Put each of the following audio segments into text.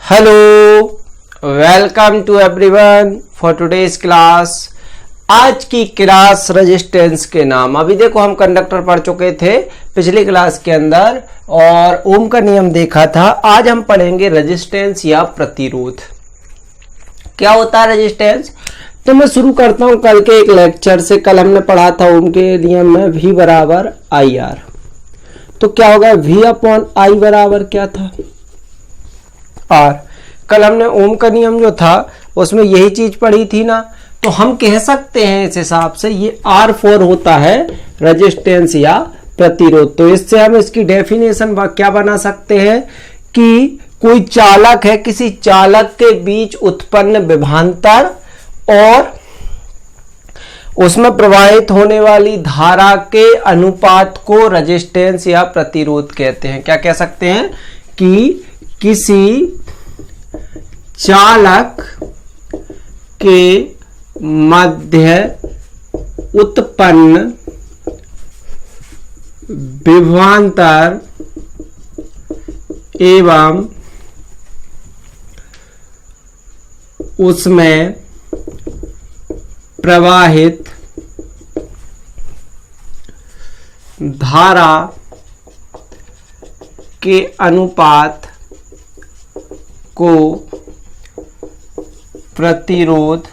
Hello, welcome to everyone for today's class. आज की class resistance के नाम। अभी देखो हम कंडक्टर पढ़ चुके थे पिछली क्लास के अंदर और ओम का नियम देखा था। आज हम पढ़ेंगे रेजिस्टेंस या प्रतिरोध। क्या होता है रेजिस्टेंस? तो मैं शुरू करता हूं कल के एक लेक्चर से। कल हमने पढ़ा था ओम के नियम में V बराबर आई आर। तो क्या होगा? V अपॉन आई बराबर क्या था? आर। कल हमने ओम का नियम जो था उसमें यही चीज पढ़ी थी ना। तो हम कह सकते हैं इस हिसाब से ये R4 होता है रेजिस्टेंस या प्रतिरोध। तो इससे हम इसकी डेफिनेशन क्या बना सकते हैं कि कोई चालक है, किसी चालक के बीच उत्पन्न विभवांतर और उसमें प्रवाहित होने वाली धारा के अनुपात को रेजिस्टेंस या प्रतिरोध कहते हैं। क्या कह सकते हैं कि किसी चालक के मध्य उत्पन्न विभवांतर एवं उसमें प्रवाहित धारा के अनुपात को प्रतिरोध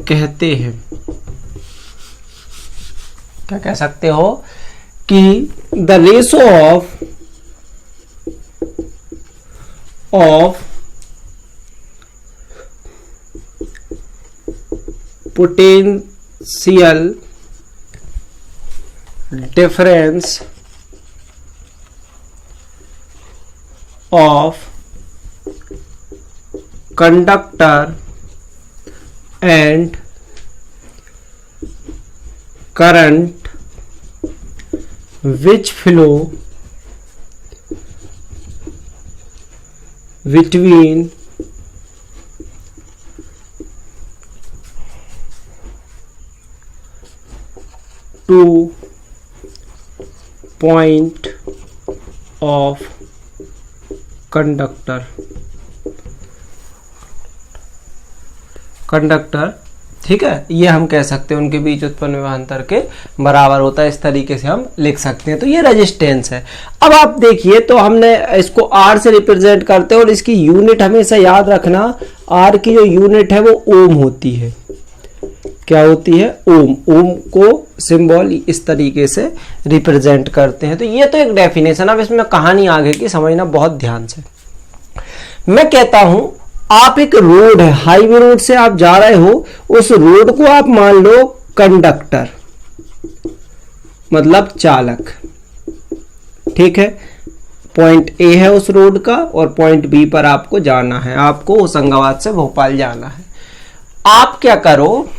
कहते हैं। क्या कह सकते हो कि the ratio of potential difference of conductor and current which flow between two point of conductor. ठीक है, ये हम कह सकते हैं उनके बीच उत्पन्न विभवांतर के बराबर होता है। इस तरीके से हम लिख सकते हैं। तो ये रेजिस्टेंस है। अब आप देखिए, तो हमने इसको आर से रिप्रेजेंट करते हैं और इसकी यूनिट हमेशा याद रखना। आर की जो यूनिट है वो ओम होती है। क्या होती है? ओम। ओम को सिंबल इस तरीके से रिप्रेजेंट करते हैं। तो ये तो एक डेफिनेशन। अब इसमें कहानी आगे की समझना बहुत ध्यान से। मैं कहता हूं आप एक रोड है, हाईवे रोड से आप जा रहे हो, उस रोड को आप मान लो कंडक्टर मतलब चालक। ठीक है, पॉइंट ए है उस रोड का और पॉइंट बी पर आपको जाना है। आपको होशंगाबाद से भोपाल जाना है। आप क्या करो,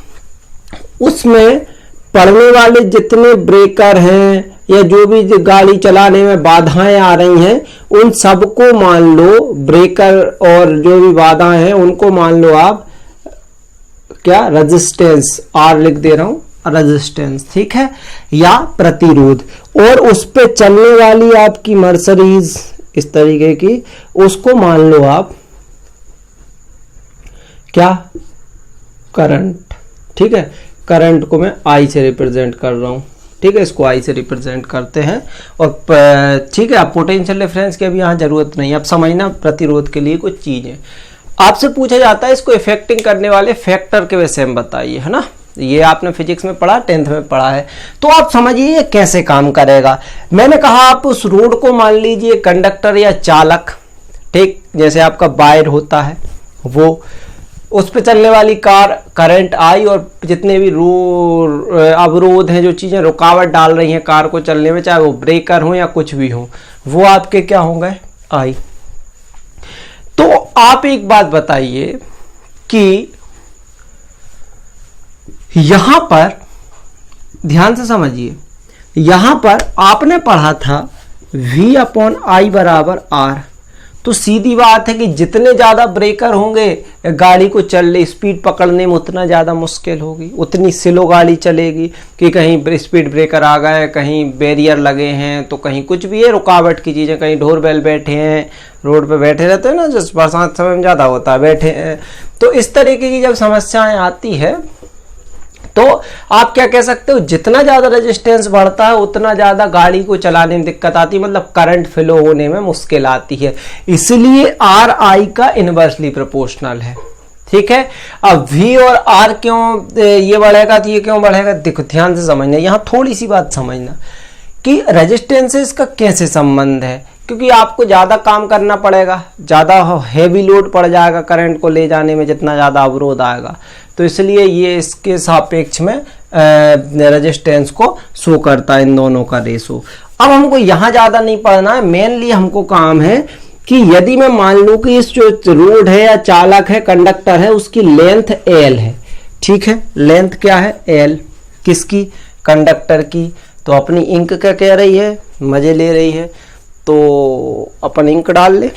उसमें पड़ने वाले जितने ब्रेकर हैं या जो भी गाड़ी चलाने में बाधाएं आ रही हैं, उन सबको मान लो, ब्रेकर और जो भी बाधाएं हैं उनको मान लो आप क्या? रेजिस्टेंस। आर लिख दे रहा हूं, रेजिस्टेंस। ठीक है, या प्रतिरोध। और उस पे चलने वाली आपकी मर्सरीज इस तरीके की, उसको मान लो आप क्या? करंट। ठीक है, करंट को मैं आई से रिप्रेजेंट कर रहा हूं। ठीक है, इसको आई से रिप्रेजेंट करते हैं। और ठीक है, आप पोटेंशियल डिफरेंस की अभी यहाँ जरूरत नहीं है। आप समझना प्रतिरोध के लिए कुछ चीजें आपसे पूछा जाता है, इसको इफेक्टिंग करने वाले फैक्टर के विषय में बताइए, है ना। ये आपने फिजिक्स में पढ़ा, 10th में पढ़ा है। तो आप समझिए ये कैसे काम करेगा। मैंने कहा आप उस रोड को मान लीजिए कंडक्टर या चालक। ठीक, जैसे आपका वायर होता है वो, उस पे चलने वाली कार करंट आई और जितने भी अवरोध हैं, जो चीजें रुकावट डाल रही हैं कार को चलने में, चाहे वो ब्रेकर हो या कुछ भी हो, वो आपके क्या होंगे? आई। तो आप एक बात बताइए कि यहां पर ध्यान से समझिए, यहां पर आपने पढ़ा था V अपॉन आई बराबर आर। तो सीधी बात है कि जितने ज्यादा ब्रेकर होंगे गाड़ी को चल स्पीड पकड़ने में उतना ज्यादा मुश्किल होगी, उतनी स्लो गाड़ी चलेगी कि कहीं स्पीड ब्रेकर आ गए, कहीं बैरियर लगे हैं, तो कहीं कुछ भी है रुकावट की चीजें, कहीं ढोर बैल बैठे हैं, रोड पे बैठे रहते हैं ना, जिस बरसात समय में ज्यादा होता है बैठे हैं, तो इस तरीके की जब समस्याएं आती है तो आप क्या कह सकते हो, जितना ज्यादा रेजिस्टेंस बढ़ता है उतना ज्यादा गाड़ी को चलाने में दिक्कत आती है, मतलब करंट फ्लो होने में मुश्किल आती है। इसलिए आर आई का इनवर्सली प्रोपोर्शनल है। ठीक है, अब V और R क्यों ये बढ़ेगा तो ये क्यों बढ़ेगा, देखो ध्यान से समझना, यहां थोड़ी सी बात समझना कि रेजिस्टेंस से इसका कैसे संबंध है, क्योंकि आपको ज्यादा काम करना पड़ेगा, ज्यादा हैवी लोड पड़ जाएगा करंट को ले जाने में, जितना ज्यादा अवरोध आएगा, तो इसलिए ये इसके सापेक्ष में रेजिस्टेंस को शो करता है, इन दोनों का रेशो। अब हमको यहां ज्यादा नहीं पढ़ना है, मेनली हमको काम है कि यदि मैं मान लूं कि इस जो रोड है या चालक है, कंडक्टर है, उसकी लेंथ L है, ठीक है, लेंथ क्या है L, किसकी, कंडक्टर की, तो अपनी इंक क्या कह रही है, मजे ले रही है, तो अपन इंक डाल ले।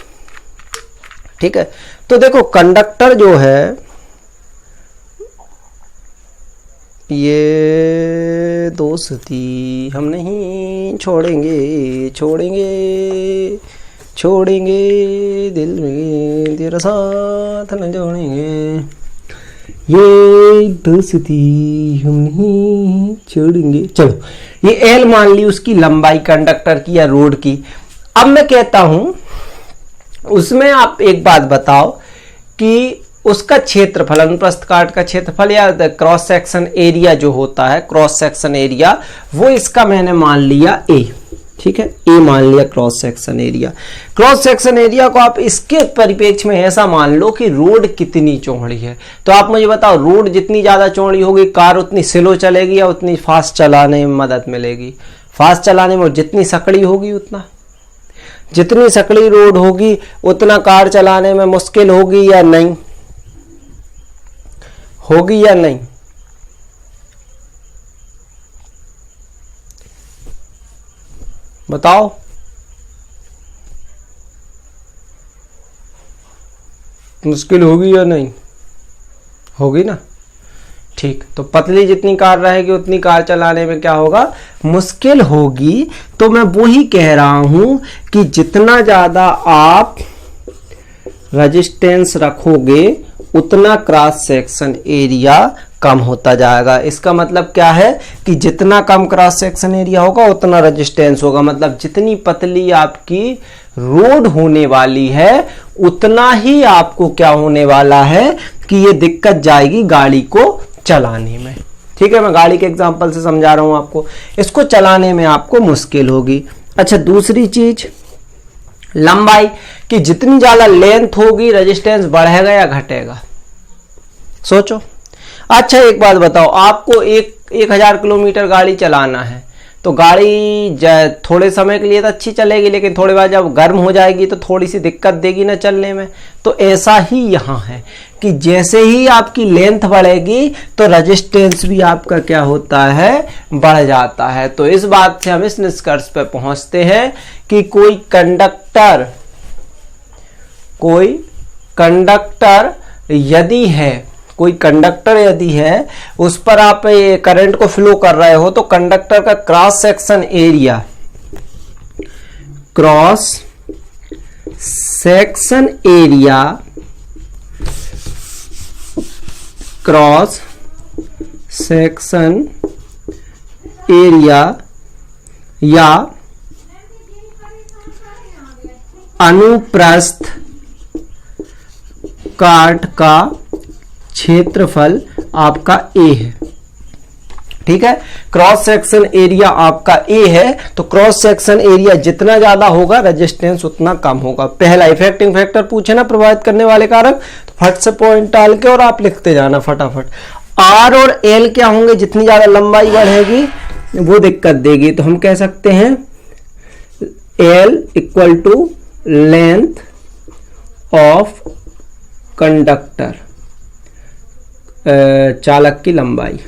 ठीक है, तो देखो कंडक्टर जो है ये दोस्ती हम नहीं छोड़ेंगे, छोड़ेंगे छोड़ेंगे दिल में तेरा साथ न जोड़ेंगे, ये दोस्ती हम नहीं छोड़ेंगे। चलो ये एल मान ली उसकी लंबाई कंडक्टर की या रोड की। अब मैं कहता हूं उसमें आप एक बात बताओ कि उसका क्षेत्रफल, अनुप्रस्थ काट का क्षेत्रफल या क्रॉस सेक्शन एरिया जो होता है, क्रॉस सेक्शन एरिया, वो इसका मैंने मान लिया ए। ठीक है, ए मान लिया cross section area. Cross section area को आप इसके परिप्रेक्ष्य में ऐसा मान लो कि रोड कितनी चौड़ी है, तो आप मुझे बताओ रोड जितनी ज्यादा चौड़ी होगी कार उतनी स्लो चलेगी या उतनी फास्ट चलाने में मदद मिलेगी, फास्ट चलाने में जितनी सकड़ी होगी उतना, जितनी सकड़ी रोड होगी उतना कार चलाने में मुश्किल होगी या नहीं, होगी या नहीं, बताओ। मुश्किल होगी या नहीं, होगी ना। ठीक, तो पतली जितनी कार रहेगी उतनी कार चलाने में क्या होगा, मुश्किल होगी। तो मैं वही कह रहा हूं कि जितना ज्यादा आप रेजिस्टेंस रखोगे उतना क्रॉस सेक्शन एरिया कम होता जाएगा। इसका मतलब क्या है कि जितना कम क्रॉस सेक्शन एरिया होगा उतना रेजिस्टेंस होगा, मतलब जितनी पतली आपकी रोड होने वाली है उतना ही आपको क्या होने वाला है कि ये दिक्कत जाएगी गाड़ी को चलाने में। ठीक है, मैं गाड़ी के एग्जांपल से समझा रहा हूं आपको, इसको चलाने में आपको मुश्किल होगी। अच्छा, दूसरी चीज लंबाई, कि जितनी ज्यादा लेंथ होगी रेजिस्टेंस बढ़ेगा या घटेगा, सोचो। अच्छा एक बात बताओ, आपको 1000 किलोमीटर गाड़ी चलाना है, तो गाड़ी थोड़े समय के लिए तो अच्छी चलेगी, लेकिन थोड़ी बाद जब गर्म हो जाएगी तो थोड़ी सी दिक्कत देगी ना चलने में। तो ऐसा ही यहाँ है कि जैसे ही आपकी लेंथ बढ़ेगी तो रेजिस्टेंस भी आपका क्या होता है, बढ़ जाता है। तो इस बात से हम इस निष्कर्ष पर पहुंचते हैं कि कोई कंडक्टर यदि है, कोई कंडक्टर यदि है उस पर आप करंट को फ्लो कर रहे हो, तो कंडक्टर का cross section area, cross section area, cross section area या अनुप्रस्थ काट का क्षेत्रफल आपका ए है। ठीक है, क्रॉस सेक्शन एरिया आपका ए है, तो क्रॉस सेक्शन एरिया जितना ज्यादा होगा रेजिस्टेंस उतना कम होगा। पहला इफेक्टिंग फैक्टर पूछे ना, प्रभावित करने वाले कारक, तो फट से पॉइंट डाल के और आप लिखते जाना फटाफट। आर और एल क्या होंगे, जितनी ज्यादा लंबाई बढ़ेगी वो दिक्कत देगी, तो हम कह सकते हैं L equal to length of conductor, चालक की लंबाई।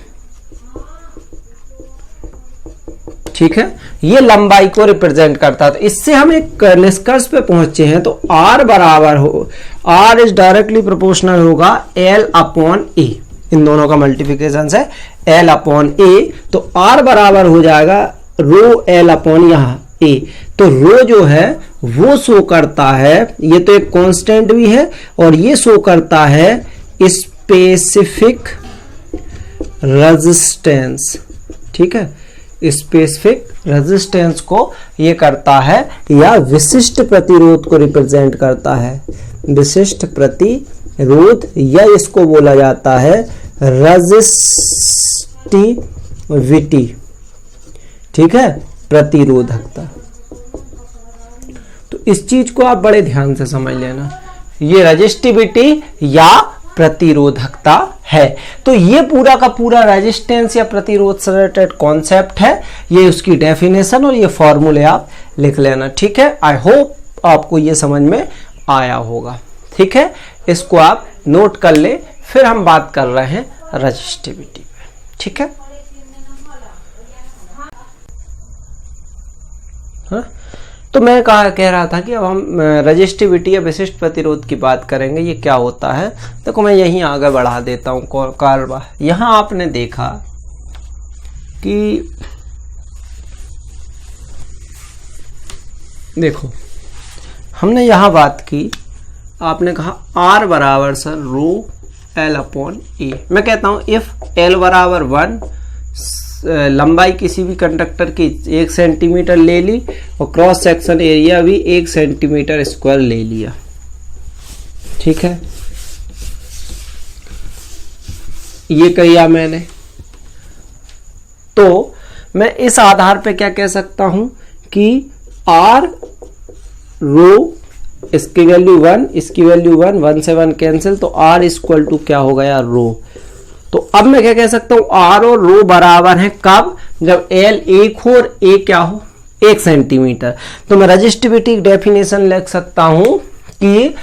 ठीक ठीक है, ये लंबाई को रिप्रेजेंट करता है। तो इससे हम एक निष्कर्ष पे पहुंचे हैं। तो R बराबर हो, R इज डायरेक्टली प्रोपोर्शनल होगा L अपॉन A, इन दोनों का मल्टीप्लिकेशन है L अपॉन A। तो R बराबर हो जाएगा रो L अपॉन यहाँ A। तो रो जो है वो शो करता है, ये तो एक कांस्टेंट भी है, और ये शो करता है स्पेसिफिक रेजिस्टेंस। ठीक है, स्पेसिफिक रेजिस्टेंस को ये करता है, या विशिष्ट प्रतिरोध को रिप्रेजेंट करता है। विशिष्ट प्रतिरोध, या इसको बोला जाता है रेजिस्टिविटी। ठीक है, प्रतिरोधकता। तो इस चीज को आप बड़े ध्यान से समझ लेना, ये रेजिस्टिविटी या प्रतिरोधकता है। तो ये पूरा का पूरा रेजिस्टेंस या प्रतिरोध से रिलेटेड कॉन्सेप्ट है, ये उसकी डेफिनेशन और ये फॉर्मूले आप लिख लेना। ठीक है, आई होप आपको ये समझ में आया होगा। ठीक है, इसको आप नोट कर ले, फिर हम बात कर रहे हैं रेजिस्टिविटी पे। ठीक है, हाँ? तो मैं कह रहा था कि अब हम रेजिस्टिविटी या विशिष्ट प्रतिरोध की बात करेंगे। ये क्या होता है, देखो मैं यहीं आगे बढ़ा देता हूँ कारवा। यहाँ आपने देखा कि देखो हमने यहाँ बात की, आपने कहा R बराबर सर रो L अपॉन A। मैं कहता हूँ इफ L बराबर 1, लंबाई किसी भी कंडक्टर की 1 सेंटीमीटर ले ली और क्रॉस सेक्शन एरिया भी 1 सेंटीमीटर स्क्वायर ले लिया। ठीक है, ये किया मैंने। तो मैं इस आधार पे क्या कह सकता हूं कि R रो, इसकी वैल्यू 1, इसकी वैल्यू 1, 1 से 1 कैंसिल, तो R इक्वल टू क्या हो गया, रो। तो अब मैं क्या कह सकता हूं, R और रो बराबर है कब, जब L 1 हो और A क्या हो, 1 सेंटीमीटर। तो मैं रेजिस्टिविटी डेफिनेशन लिख सकता हूं कि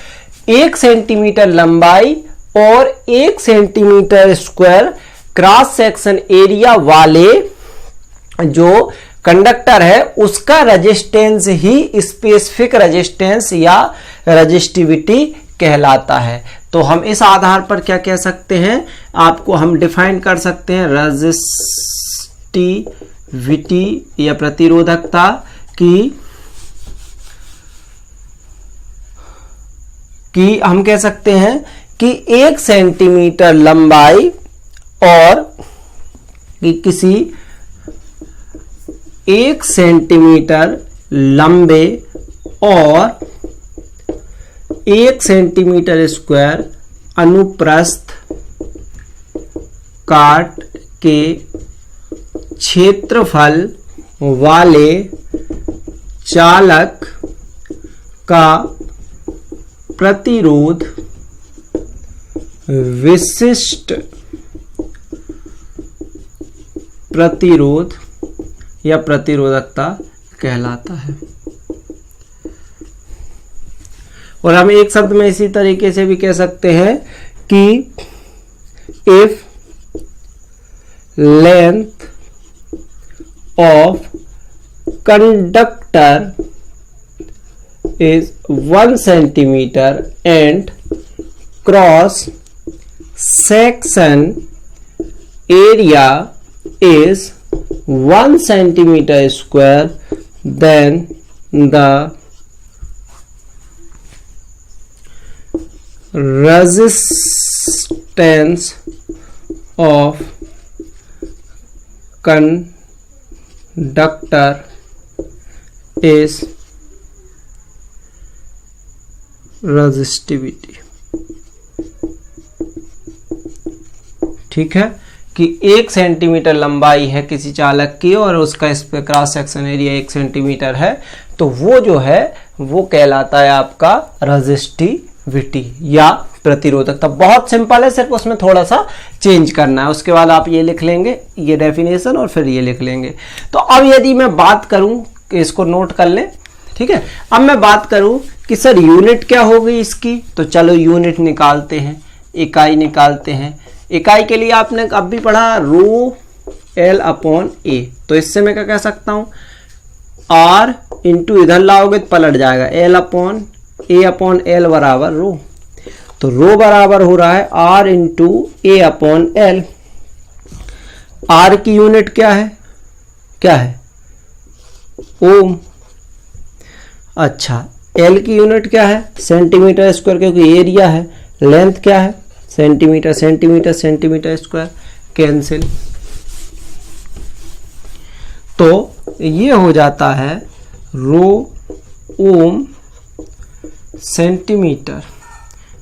1 सेंटीमीटर लंबाई और 1 centimetre square cross section area वाले जो कंडक्टर है उसका रेजिस्टेंस ही स्पेसिफिक रेजिस्टेंस या रेजिस्टिविटी कहलाता है। तो हम इस आधार पर क्या कह सकते हैं, आपको हम डिफाइन कर सकते हैं रेजिस्टिविटी या प्रतिरोधकता कि हम कह सकते हैं कि 1 सेंटीमीटर लंबाई और कि किसी 1 सेंटीमीटर लंबे और 1 सेंटीमीटर स्क्वायर अनुप्रस्थ काट के क्षेत्रफल वाले चालक का प्रतिरोध विशिष्ट प्रतिरोध या प्रतिरोधकता कहलाता है। और हम एक शब्द में इसी तरीके से भी कह सकते हैं कि if length of conductor is 1 centimeter and cross section area is 1 centimeter square, then the resistance of conductor is resistivity. ठीक है, कि 1 सेंटीमीटर लंबाई है किसी चालक की और उसका इस पे क्रॉस सेक्शन एरिया 1 सेंटीमीटर है, तो वो जो है वो कहलाता है आपका रेजिस्टिविटी या प्रतिरोधकता। बहुत सिंपल है, सिर्फ उसमें थोड़ा सा चेंज करना है। उसके बाद आप ये लिख लेंगे, ये डेफिनेशन, और फिर ये लिख लेंगे। तो अब यदि मैं बात करूं, इसको नोट कर लें, ठीक है। अब मैं बात करूं कि सर यूनिट क्या होगी इसकी, तो चलो यूनिट निकालते हैं, इकाई निकालते हैं। इकाई के लिए आपने अब भी पढ़ा रो L अपॉन ए। तो इससे मैं क्या कह सकता हूं, R इंटू इधर लाओगे तो पलट जाएगा, L अपॉन ए अपॉन एल बराबर रो। तो रो बराबर हो रहा है R इंटू ए अपॉन एल। R की यूनिट क्या है, क्या है, ओम। अच्छा, L की यूनिट क्या है, सेंटीमीटर स्क्वायर, क्योंकि एरिया है। लेंथ क्या है, centimetre centimetre centimetre square, cancel. तो ये हो जाता है रो ओम सेंटीमीटर,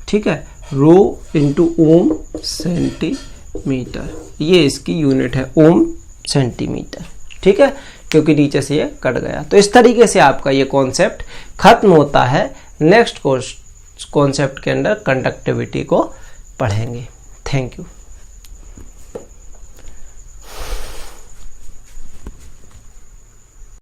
ठीक है, रो इंटू ओम सेंटीमीटर, ये इसकी यूनिट है, ओम सेंटीमीटर, ठीक है, क्योंकि नीचे से ये कट गया। तो इस तरीके से आपका ये कॉन्सेप्ट खत्म होता है। नेक्स्ट कॉन्सेप्ट के अंदर कंडक्टिविटी को पढ़ेंगे। Thank you.